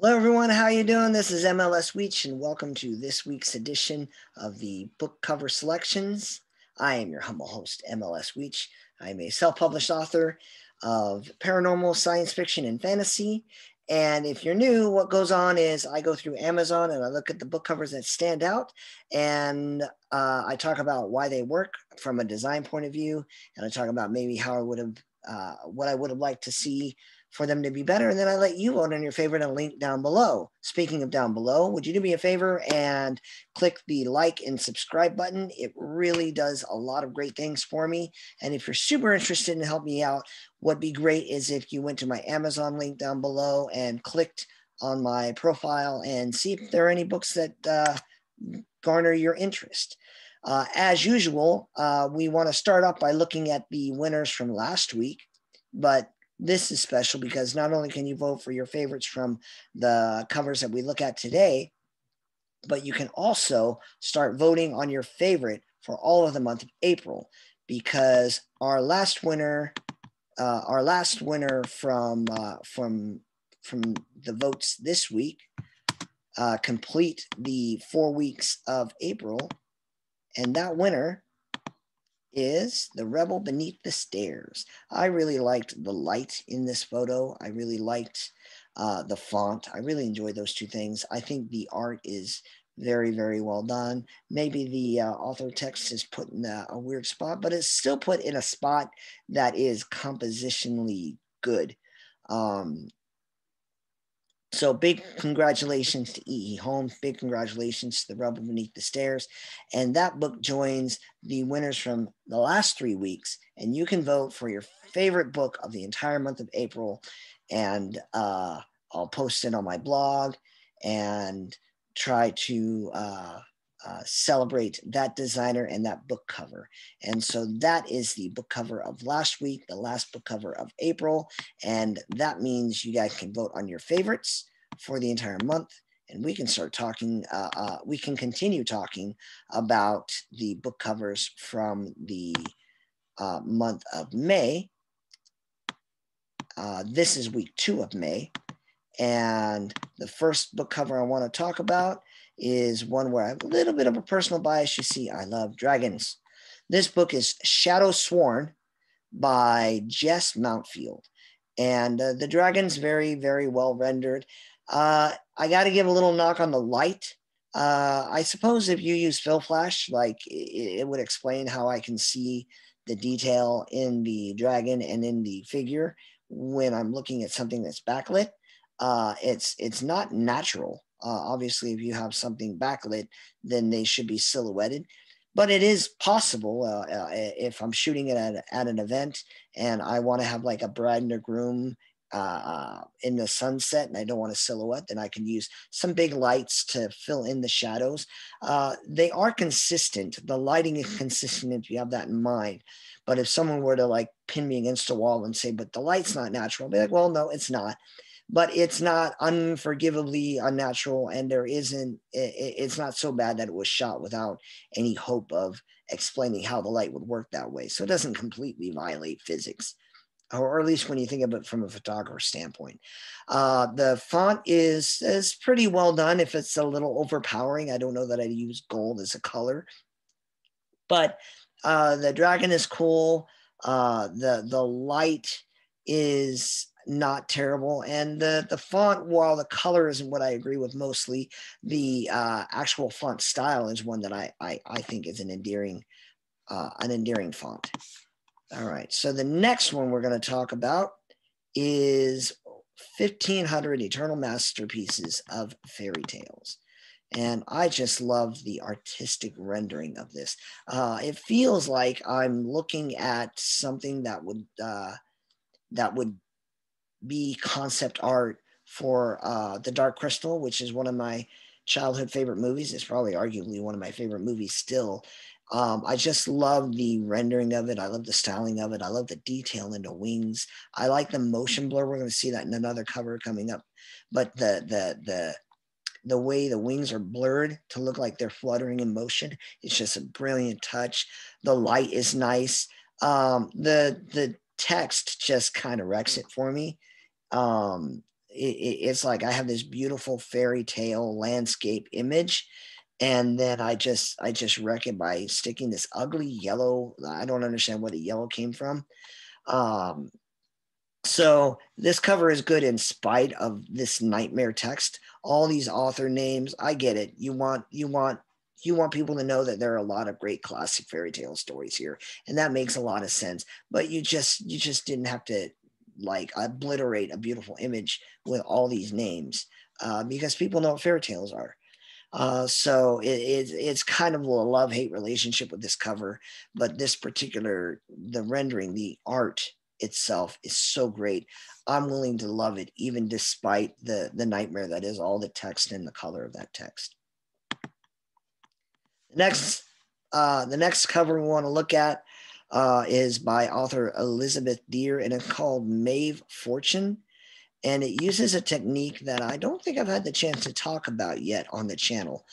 Hello, everyone. How you doing? This is M.L.S. Weech, and welcome to this week's edition of the book cover selections. I am your humble host, M.L.S. Weech. I'm a self-published author of paranormal, science fiction, and fantasy. And if you're new, what goes on is I go through Amazon and I look at the book covers that stand out, and I talk about why they work from a design point of view, and I talk about maybe how I would have, what I would have liked to see for them to be better. And then I let you vote on your favorite and link down below. Speaking of down below, would you do me a favor and click the like and subscribe button? It really does a lot of great things for me. And if you're super interested in helping me out, what'd be great is if you went to my Amazon link down below and clicked on my profile and see if there are any books that garner your interest. As usual, we want to start off by looking at the winners from last week, but this is special because not only can you vote for your favorites from the covers that we look at today, but you can also start voting on your favorite for all of the month of April, because our last winner from the votes this week complete the 4 weeks of April, and that winner is The Rebel Beneath the Stairs. I really liked the light in this photo. I really liked the font. I really enjoyed those two things. I think the art is very, very well done. Maybe the author text is put in a weird spot, but it's still put in a spot that is compositionally good. So big congratulations to E.E. Holmes. Big congratulations to The Rebel Beneath the Stairs. And that book joins the winners from the last 3 weeks. And you can vote for your favorite book of the entire month of April. And I'll post it on my blog and try to celebrate that designer and that book cover. And so that is the book cover of last week, the last book cover of April. And that means you guys can vote on your favorites for the entire month. And we can start talking, we can continue talking about the book covers from the month of May. This is week 2 of May. And the first book cover I want to talk about is one where I have a little bit of a personal bias. You see, I love dragons. This book is Shadow Sworn by Jess Mountfield. And the dragon's very, very well rendered. I got to give a little knock on the light. I suppose if you use Fill Flash, like it would explain how I can see the detail in the dragon and in the figure when I'm looking at something that's backlit. It's not natural. Obviously, if you have something backlit, then they should be silhouetted. But it is possible if I'm shooting it at an event and I want to have like a bride and a groom in the sunset and I don't want a silhouette, then I can use some big lights to fill in the shadows. They are consistent. The lighting is consistent if you have that in mind. But if someone were to like pin me against a wall and say, but the light's not natural, I'll be like, well, no, it's not. But it's not unforgivably unnatural, and it's not so bad that it was shot without any hope of explaining how the light would work that way. So it doesn't completely violate physics, or at least when you think of it from a photographer standpoint. The font is pretty well done. If it's a little overpowering, I don't know that I'd use gold as a color, but the dragon is cool. The light is not terrible, and the font, while the color isn't what I agree with mostly, the actual font style is one that I think is an endearing font. All right, so the next one we're going to talk about is 1500 Eternal Masterpieces of Fairy Tales. And I just love the artistic rendering of this. It feels like I'm looking at something that would be concept art for The Dark Crystal, which is one of my childhood favorite movies. It's probably arguably one of my favorite movies still. I just love the rendering of it. I love the styling of it. I love the detail in the wings. I like the motion blur. We're going to see that in another cover coming up. But the way the wings are blurred to look like they're fluttering in motion, it's just a brilliant touch. The light is nice. The text just kind of wrecks it for me. it's like I have this beautiful fairy tale landscape image, and then I just wreck it by sticking this ugly yellow. I don't understand where the yellow came from. Um, so this cover is good in spite of this nightmare text. All these author names, I get it. You want people to know that there are a lot of great classic fairy tale stories here, and that makes a lot of sense. But you just didn't have to like obliterate a beautiful image with all these names, because people know what fairy tales are. So it's kind of a love-hate relationship with this cover, but this particular, the rendering, the art itself is so great. I'm willing to love it, even despite the nightmare that is all the text and the color of that text. The next cover we want to look at is by author Elizabeth Deer, and it's called Maeve Fortune. And it uses a technique that I don't think I've had the chance to talk about yet on the channel.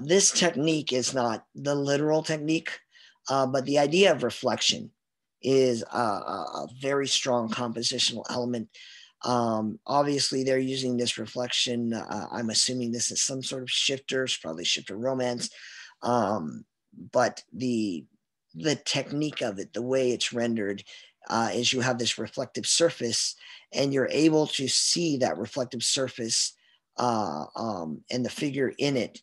This technique is not the literal technique, but the idea of reflection is a very strong compositional element. Obviously, they're using this reflection. I'm assuming this is some sort of shifters, probably shifter romance. But the technique of it, the way it's rendered, is you have this reflective surface, and you're able to see that reflective surface and the figure in it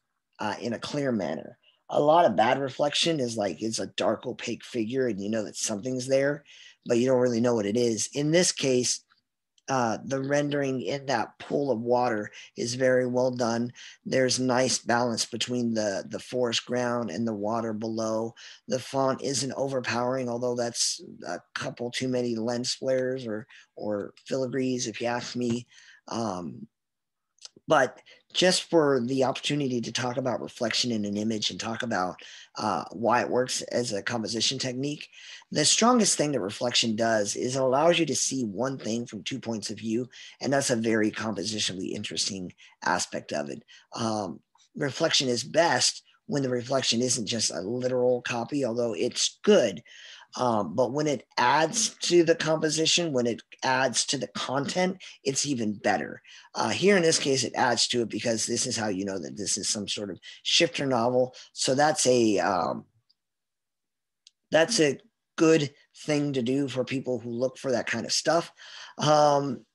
in a clear manner. A lot of bad reflection is like it's a dark opaque figure, and you know that something's there, but you don't really know what it is. In this case, the rendering in that pool of water is very well done. There's nice balance between the forest ground and the water below. The font isn't overpowering, although that's a couple too many lens flares or filigrees, if you ask me. But just for the opportunity to talk about reflection in an image and talk about why it works as a composition technique, the strongest thing that reflection does is it allows you to see one thing from two points of view, and that's a very compositionally interesting aspect of it. Reflection is best when the reflection isn't just a literal copy, although it's good. But when it adds to the composition, when it adds to the content, it's even better. Here in this case, it adds to it because this is how you know that this is some sort of shifter novel. So that's a good thing to do for people who look for that kind of stuff. I'm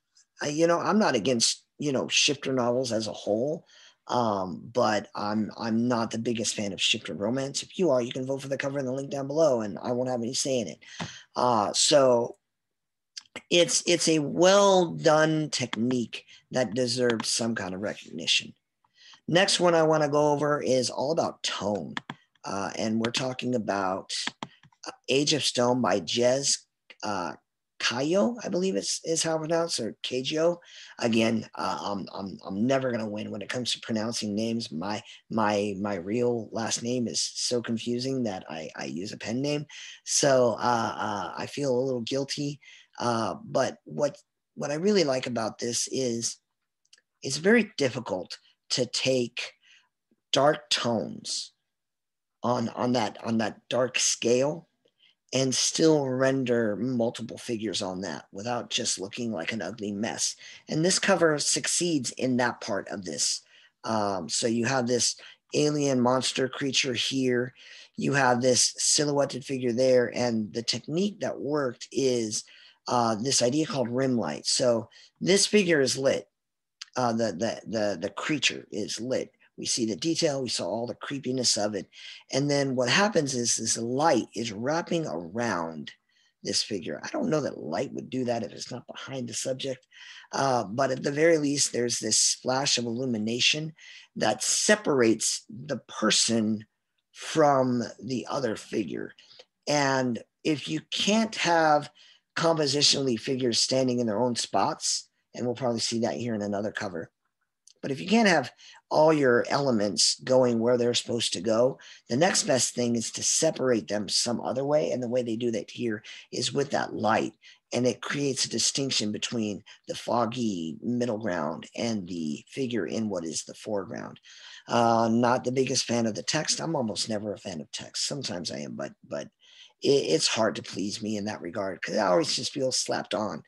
not against shifter novels as a whole. But I'm not the biggest fan of shifter romance. If you are, you can vote for the cover in the link down below, and I won't have any say in it. So it's a well done technique that deserves some kind of recognition. Next one I want to go over is all about tone, and we're talking about Age of Stone by Jez Kayo, I believe is how pronounced, or Kagio. Again, I'm never gonna win when it comes to pronouncing names. My real last name is so confusing that I use a pen name, so I feel a little guilty. But what I really like about this is it's very difficult to take dark tones on that dark scale and still render multiple figures on that without just looking like an ugly mess. And this cover succeeds in that part of this. So you have this alien monster creature here. You have this silhouetted figure there. And the technique that worked is this idea called rim light. So this figure is lit. The creature is lit. We see the detail, we saw all the creepiness of it. And then what happens is this light is wrapping around this figure. I don't know that light would do that if it's not behind the subject. But at the very least, there's this splash of illumination that separates the person from the other figure. And if you can't have compositionally figures standing in their own spots, and we'll probably see that here in another cover, but if you can't have all your elements going where they're supposed to go, the next best thing is to separate them some other way. And the way they do that here is with that light. And it creates a distinction between the foggy middle ground and the figure in what is the foreground. Not the biggest fan of the text. I'm almost never a fan of text. Sometimes I am, but it's hard to please me in that regard because I always just feel slapped on.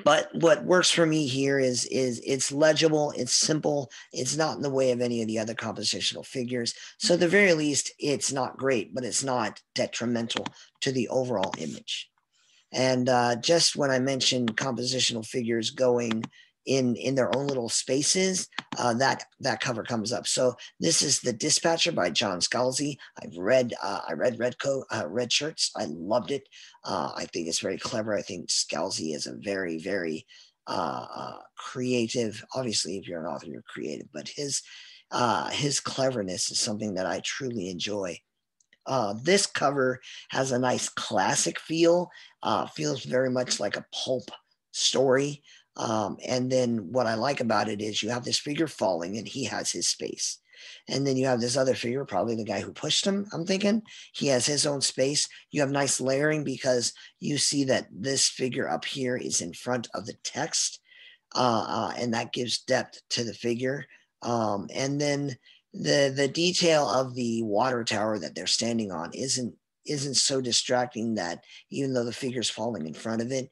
But what works for me here is it's legible, it's simple, it's not in the way of any of the other compositional figures. So at the very least, it's not great, but it's not detrimental to the overall image. And just when I mentioned compositional figures going in their own little spaces, that cover comes up. So this is The Dispatcher by John Scalzi. I read Red Shirts. I loved it. I think it's very clever. I think Scalzi is a very, very creative. Obviously, if you're an author, you're creative, but his cleverness is something that I truly enjoy. This cover has a nice classic feel, feels very much like a pulp story. And then what I like about it is you have this figure falling and he has his space. And then you have this other figure, probably the guy who pushed him, I'm thinking. He has his own space. You have nice layering because you see that this figure up here is in front of the text. And that gives depth to the figure. And then the detail of the water tower that they're standing on isn't so distracting that even though the figure's falling in front of it,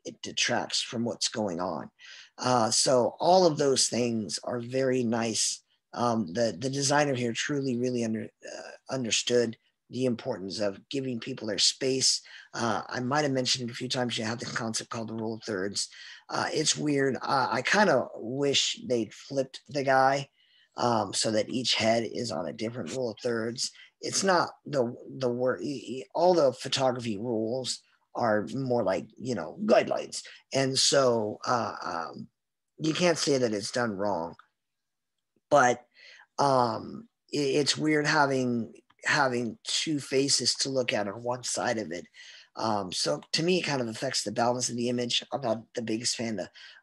it detracts from what's going on. So all of those things are very nice. The designer here truly really understood the importance of giving people their space. I might have mentioned it a few times. You have the concept called the rule of thirds. It's weird. I kind of wish they'd flipped the guy so that each head is on a different rule of thirds. It's not the word. All the photography rules are more like, guidelines, and so you can't say that it's done wrong, but it's weird having two faces to look at on one side of it. So to me, it kind of affects the balance of the image. I'm not the biggest fan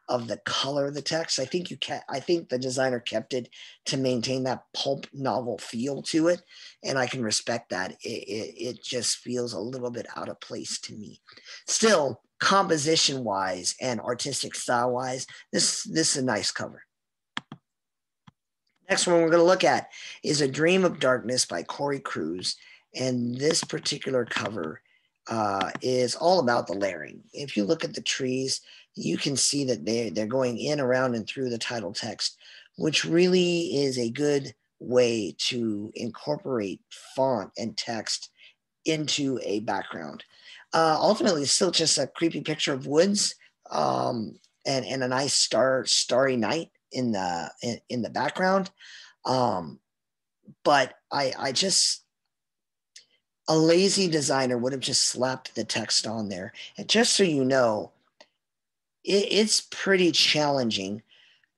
of the color of the text. I think I think the designer kept it to maintain that pulp novel feel to it, and I can respect that. It just feels a little bit out of place to me. Still, composition wise and artistic style wise, this is a nice cover. Next one we're going to look at is A Dream of Darkness by Corey Cruz. And this particular cover is all about the layering. If you look at the trees, you can see that they're going in, around, and through the title text, which really is a good way to incorporate font and text into a background. Ultimately, it's still just a creepy picture of woods and a nice starry night in the background. But I just, a lazy designer would have just slapped the text on there. And just so you know, it's pretty challenging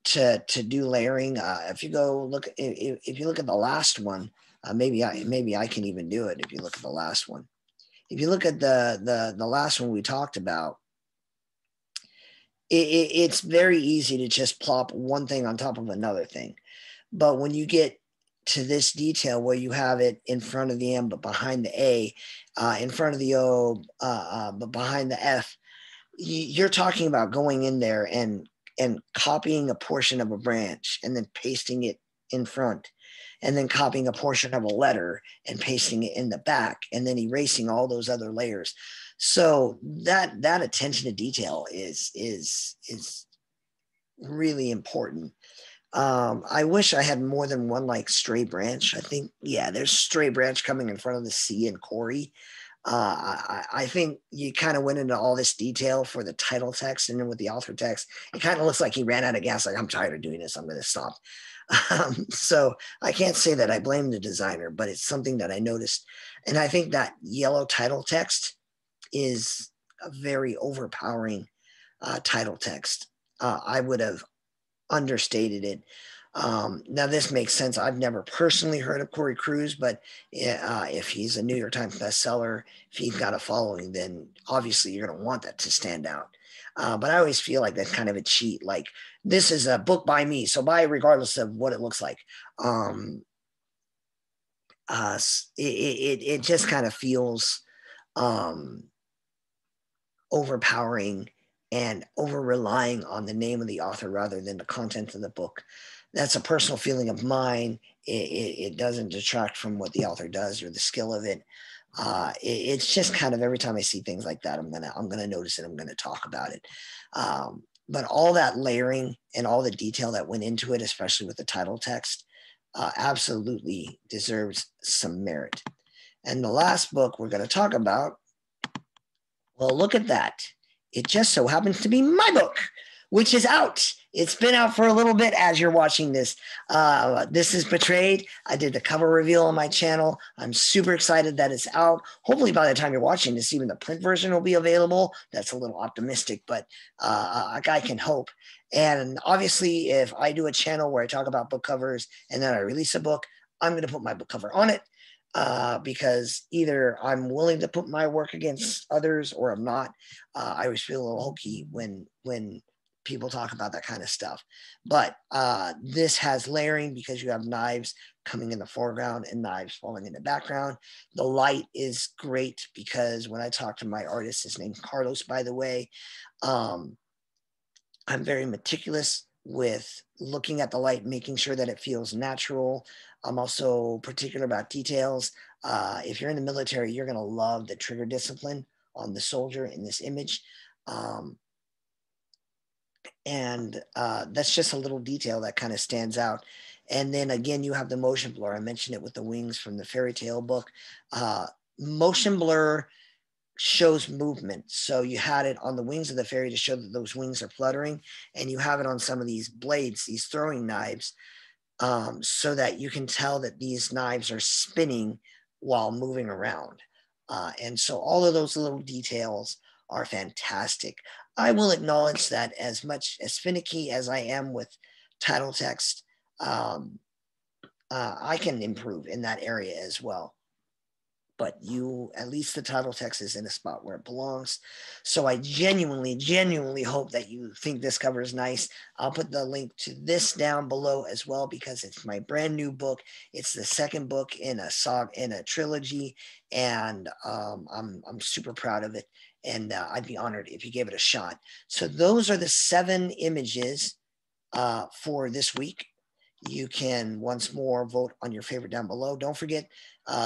to do layering. If you go look, if you look at the last one, maybe I can even do it. If you look at the last one, if you look at the last one we talked about, it's very easy to just plop one thing on top of another thing. But when you get to this detail where you have it in front of the M but behind the A, in front of the O but behind the F, you're talking about going in there and copying a portion of a branch and then pasting it in front, and then copying a portion of a letter and pasting it in the back, and then erasing all those other layers. So that attention to detail is really important. I wish I had more than one like stray branch. I think, yeah, there's stray branch coming in front of the C and Corey. I think you kind of went into all this detail for the title text, and then with the author text, it kind of looks like he ran out of gas. Like, I'm tired of doing this. I'm going to stop. So I can't say that I blame the designer, but it's something that I noticed. And I think that yellow title text is a very overpowering title text. I would have understated it. Now this makes sense. I've never personally heard of Corey Cruz, but if he's a New York Times bestseller, if he's got a following, then obviously you're going to want that to stand out. But I always feel like that's kind of a cheat. Like, this is a book by me, so buy it regardless of what it looks like. It just kind of feels overpowering and over relying on the name of the author rather than the content of the book. That's a personal feeling of mine. It doesn't detract from what the author does or the skill of it. It's just kind of every time I see things like that, I'm gonna notice it. I'm gonna talk about it. But all that layering and all the detail that went into it, especially with the title text, absolutely deserves some merit. And the last book we're going to talk about, well, look at that. It just so happens to be my book, which is out. It's been out for a little bit as you're watching this. This is Betrayed. I did the cover reveal on my channel. I'm super excited that it's out. Hopefully by the time you're watching this, even the print version will be available. That's a little optimistic, but a guy can hope. And obviously, if I do a channel where I talk about book covers and then I release a book, I'm going to put my book cover on it. Because either I'm willing to put my work against others or I'm not. I always feel a little hokey when people talk about that kind of stuff. But this has layering because you have knives coming in the foreground and knives falling in the background. The light is great because when I talk to my artist, his name's Carlos, by the way, I'm very meticulous with looking at the light, making sure that it feels natural. I'm also particular about details. If you're in the military, you're going to love the trigger discipline on the soldier in this image. And that's just a little detail that kind of stands out. And then again, you have the motion blur. I mentioned it with the wings from the fairy tale book. Motion blur shows movement. So you had it on the wings of the fairy to show that those wings are fluttering, and you have it on some of these blades, these throwing knives, so that you can tell that these knives are spinning while moving around. And so all of those little details are fantastic. I will acknowledge that as much as finicky as I am with title text, I can improve in that area as well. But at least the title text is in a spot where it belongs. So I genuinely hope that you think this cover is nice. I'll put the link to this down below as well because it's my brand new book. It's the second book in a trilogy, and I'm super proud of it. And I'd be honored if you gave it a shot. So those are the 7 images for this week. You can once more vote on your favorite down below. Don't forget,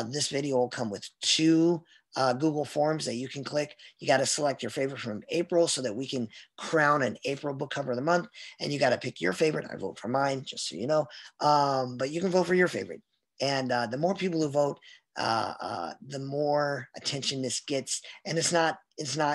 this video will come with 2 Google Forms that you can click. You got to select your favorite from April so that we can crown an April book cover of the month. And you got to pick your favorite. I vote for mine, just so you know. But you can vote for your favorite. And the more people who vote, the more attention this gets. And it's not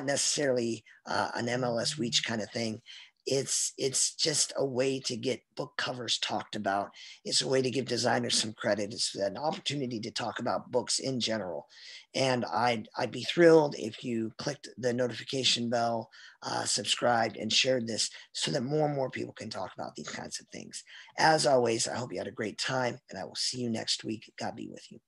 necessarily an MLS reach kind of thing. It's just a way to get book covers talked about. It's a way to give designers some credit. It's an opportunity to talk about books in general. And I'd be thrilled if you clicked the notification bell, subscribed, and shared this so that more and more people can talk about these kinds of things. As always, I hope you had a great time, and I will see you next week. God be with you.